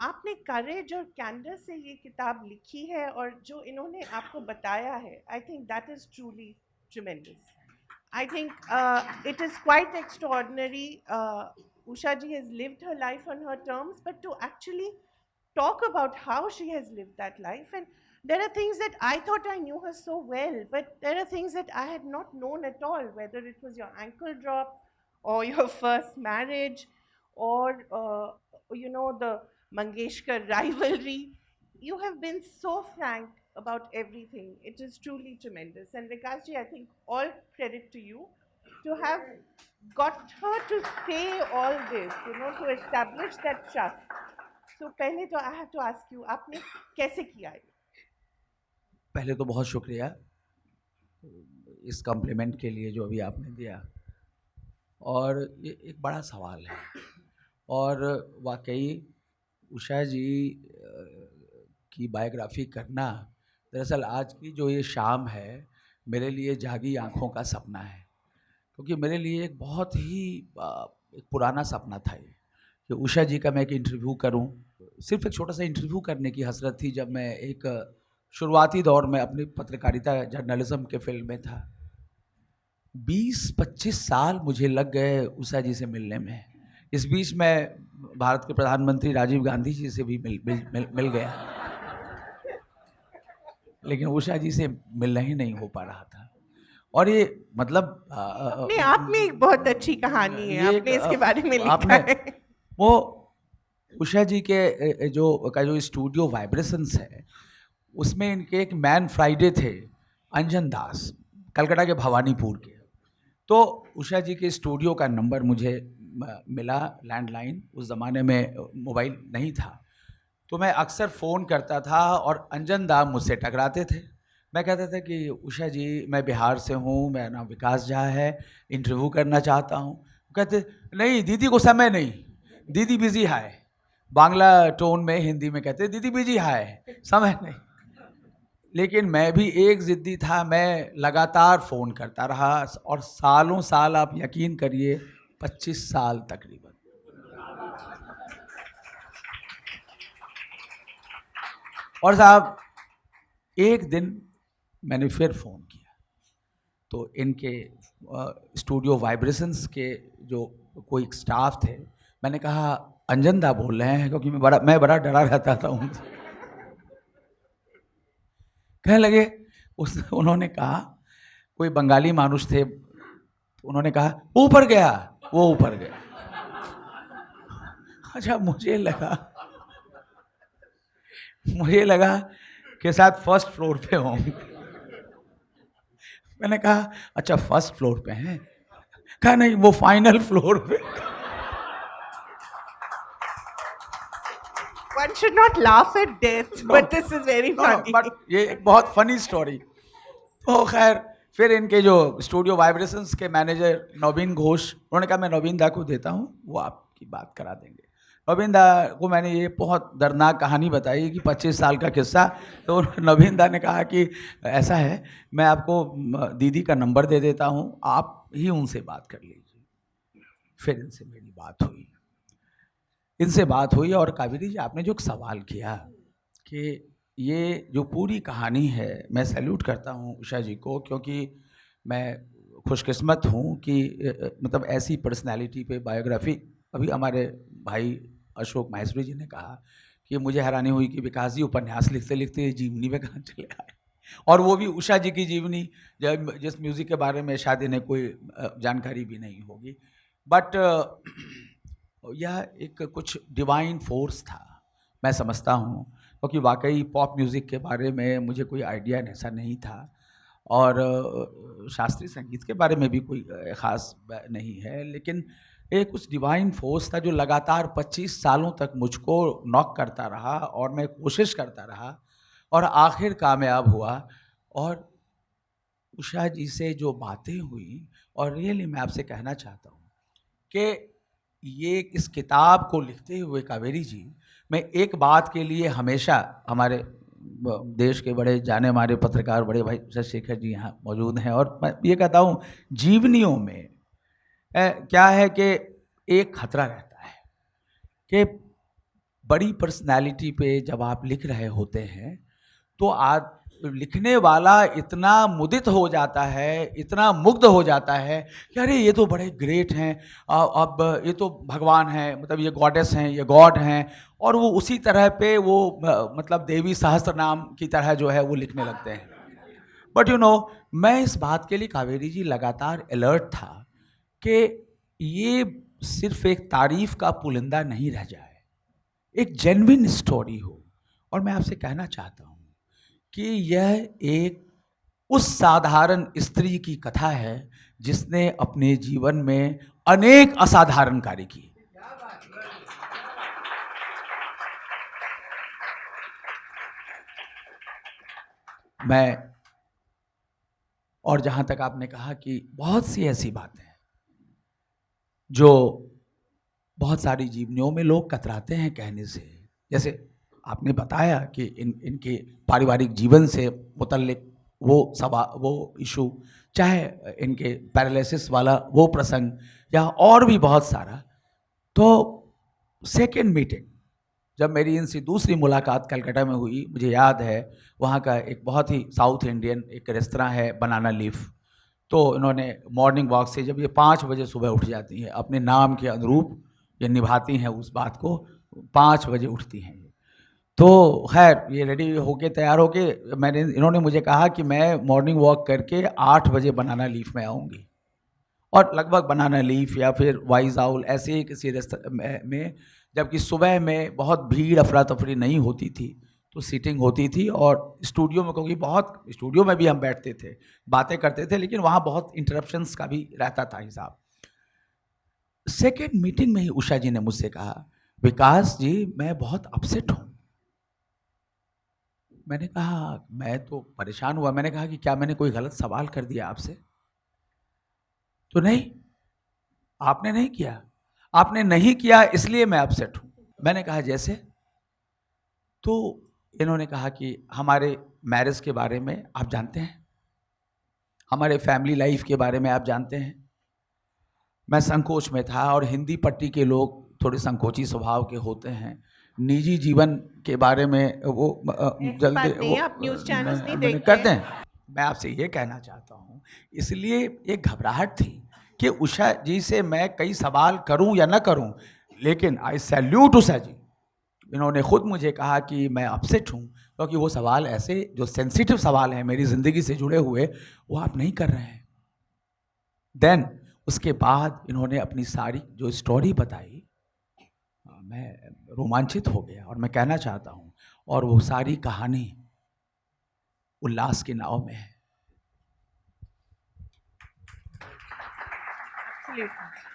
आपने करेज और कैंडर से ये किताब लिखी है और जो इन्होंने आपको बताया है, I think that is truly tremendous. I think it is quite extraordinary. Usha ji has lived her life on her terms, but to actually talk about how she has lived that life. And there are things that I thought I knew her so well, but there are things that I had not known at all, whether it was your ankle drop or your first marriage or, the Mangeshkar rivalry. You have been so frank about everything. It is truly tremendous. And Vikas ji, I think all credit to you to have got her to say all this, to establish that trust. So पहले तो I have to ask you, आपने कैसे किया है? पहले तो बहुत शुक्रिया इस कॉम्प्लीमेंट के लिए जो अभी आपने दिया, और ये एक बड़ा सवाल है। और वाकई उषा जी की बायोग्राफी करना, दरअसल आज की जो ये शाम है मेरे लिए जागी आँखों का सपना है, क्योंकि मेरे लिए एक बहुत ही एक पुराना सपना था ये कि उषा जी का मैं एक इंटरव्यू करूं। सिर्फ एक छोटा सा इंटरव्यू करने की हसरत थी जब मैं एक शुरुआती दौर में अपनी पत्रकारिता जर्नलिज्म के फील्ड में था। 20-25 साल मुझे लग गए उषा जी से मिलने में। इस बीच में भारत के प्रधानमंत्री राजीव गांधी जी से भी मिल गया, लेकिन उषा जी से मिलना ही नहीं हो पा रहा था। और ये मतलब अपने आप में एक बहुत अच्छी कहानी है, आपने इसके बारे में लिखा है। वो उषा जी के जो स्टूडियो वाइब्रेशंस है, उसमें इनके एक मैन फ्राइडे थे अंजन दास, कलकत्ता के भवानीपुर के। तो उषा जी के स्टूडियो का नंबर मुझे मिला, लैंडलाइन, उस ज़माने में मोबाइल नहीं था, तो मैं अक्सर फ़ोन करता था और अंजन दा मुझसे टकराते थे। मैं कहता था कि उषा जी मैं बिहार से हूँ, मेरा नाम विकास झा है, इंटरव्यू करना चाहता हूँ। कहते नहीं दीदी को समय नहीं, दीदी बिजी है। बांग्ला टोन में हिंदी में कहते दीदी बिजी है, समय नहीं। लेकिन मैं भी एक ज़िद्दी था, मैं लगातार फ़ोन करता रहा और सालों साल, आप यकीन करिए 25 साल तकरीबन। और साहब एक दिन मैंने फिर फ़ोन किया, तो इनके स्टूडियो वाइब्रेशंस के जो कोई स्टाफ थे, मैंने कहा अंजन दा बोल रहे हैं, क्योंकि मैं बड़ा डरा रहता था उनसे। कहने लगे, उन्होंने कहा, कोई बंगाली मानुष थे, तो उन्होंने कहा ऊपर गया, वो ऊपर गया। अच्छा मुझे लगा कि शायद फर्स्ट फ्लोर पे होंगे। मैंने कहा अच्छा फर्स्ट फ्लोर पे हैं? कहा नहीं, वो फाइनल फ्लोर पे। One should not laugh at death, but this is very funny. But ये एक बहुत फनी स्टोरी। तो खैर फिर इनके जो स्टूडियो वाइब्रेशंस के मैनेजर नवीन घोष, उन्होंने कहा मैं नवीन दा को देता हूँ, वो आपकी बात करा देंगे। नवीन दा को मैंने ये बहुत दर्दनाक कहानी बताई कि 25 साल का किस्सा। तो नवीन दा ने कहा कि ऐसा है, मैं आपको दीदी का नंबर दे देता हूँ, आप ही उनसे बात कर लीजिए। फिर इनसे मेरी बात हुई और कावेरी जी आपने जो सवाल किया कि ये जो पूरी कहानी है, मैं सैल्यूट करता हूँ उषा जी को, क्योंकि मैं खुशकिस्मत हूँ कि मतलब ऐसी पर्सनालिटी पे बायोग्राफी। अभी हमारे भाई अशोक माहेश्वरी जी ने कहा कि मुझे हैरानी हुई कि विकास जी उपन्यास लिखते लिखते जीवनी में कहाँ चले आए, और वो भी उषा जी की जीवनी, जिस म्यूज़िक के बारे में शायद इन्हें कोई जानकारी भी नहीं होगी। बट यह एक कुछ डिवाइन फोर्स था, मैं समझता हूँ, क्योंकि वाकई पॉप म्यूज़िक के बारे में मुझे कोई आइडिया ऐसा नहीं था, और शास्त्रीय संगीत के बारे में भी कोई ख़ास नहीं है, लेकिन एक कुछ डिवाइन फोर्स था जो लगातार 25 सालों तक मुझको नॉक करता रहा, और मैं कोशिश करता रहा और आखिर कामयाब हुआ। और उषा जी से जो बातें हुई, और रियली मैं आपसे कहना चाहता हूँ कि ये इस किताब को लिखते हुए कावेरी जी, मैं एक बात के लिए हमेशा, हमारे देश के बड़े जाने माने पत्रकार बड़े भाई चंद्रशेखर जी यहाँ मौजूद हैं, और मैं ये कहता हूँ जीवनियों में क्या है कि एक खतरा रहता है कि बड़ी पर्सनालिटी पे जब आप लिख रहे होते हैं तो आज लिखने वाला इतना मुदित हो जाता है, इतना मुग्ध हो जाता है कि अरे ये तो बड़े ग्रेट हैं, अब ये तो भगवान हैं, मतलब ये गॉडेस हैं, ये गॉड हैं, और वो उसी तरह पे वो मतलब देवी सहस्त्र नाम की तरह जो है वो लिखने लगते हैं। बट यू नो, मैं इस बात के लिए कावेरी जी लगातार अलर्ट था कि ये सिर्फ एक तारीफ का पुलिंदा नहीं रह जाए, एक जेन्युइन स्टोरी हो। और मैं आपसे कहना चाहता हूँ कि यह एक उस साधारण स्त्री की कथा है जिसने अपने जीवन में अनेक असाधारण कार्य किए। मैं, और जहां तक आपने कहा कि बहुत सी ऐसी बातें हैं जो बहुत सारी जीवनियों में लोग कतराते हैं कहने से, जैसे आपने बताया कि इनके पारिवारिक जीवन से मुतल्लिक वो इशू, चाहे इनके पैरालिसिस वाला वो प्रसंग, या और भी बहुत सारा। तो सेकेंड मीटिंग जब मेरी इनसे दूसरी मुलाकात कलकत्ता में हुई, मुझे याद है वहाँ का एक बहुत ही साउथ इंडियन एक रेस्तरां है बनाना लीफ, तो इन्होंने मॉर्निंग वॉक से, जब ये 5 बजे सुबह उठ जाती हैं, अपने नाम के अनुरूप ये निभाती हैं उस बात को, 5 बजे उठती हैं। तो खैर ये रेडी होके तैयार होके इन्होंने मुझे कहा कि मैं मॉर्निंग वॉक करके 8 बजे बनाना लीफ में आऊँगी, और लगभग बनाना लीफ या फिर वाइज आउल ऐसे ही किसी रेस्तरां में, जबकि सुबह में बहुत भीड़ अफरा तफरी नहीं होती थी, तो सीटिंग होती थी, और स्टूडियो में, क्योंकि बहुत स्टूडियो में भी हम बैठते थे, बातें करते थे, लेकिन वहाँ बहुत इंटरप्शंस का भी रहता था हिसाब। सेकेंड मीटिंग में ही उषा जी ने मुझसे कहा, विकास जी मैं बहुत अपसेट हूँ। मैंने कहा, मैं तो परेशान हुआ। मैंने कहा कि क्या मैंने कोई गलत सवाल कर दिया आपसे? तो नहीं, आपने नहीं किया, आपने नहीं किया इसलिए मैं अपसेट हूं। मैंने कहा जैसे? तो इन्होंने कहा कि हमारे मैरिज के बारे में आप जानते हैं, हमारे फैमिली लाइफ के बारे में आप जानते हैं। मैं संकोच में था, और हिंदी पट्टी के लोग थोड़े संकोची स्वभाव के होते हैं, निजी जीवन के बारे में वो जल्दी वो आप न्यूज़ चैनल्स नहीं मैंने देखते करते हैं। मैं आपसे ये कहना चाहता हूँ, इसलिए एक घबराहट थी कि उषा जी से मैं कई सवाल करूं या ना करूं, लेकिन आई सैल्यूट उषा जी, इन्होंने खुद मुझे कहा कि मैं अपसेट हूं, क्योंकि वो सवाल ऐसे जो सेंसिटिव सवाल हैं मेरी ज़िंदगी से जुड़े हुए, वो आप नहीं कर रहे हैं। देन उसके बाद इन्होंने अपनी सारी जो स्टोरी बताई, मैं रोमांचित हो गया, और मैं कहना चाहता हूँ, और वो सारी कहानी उल्लास की नाव में है। Absolutely.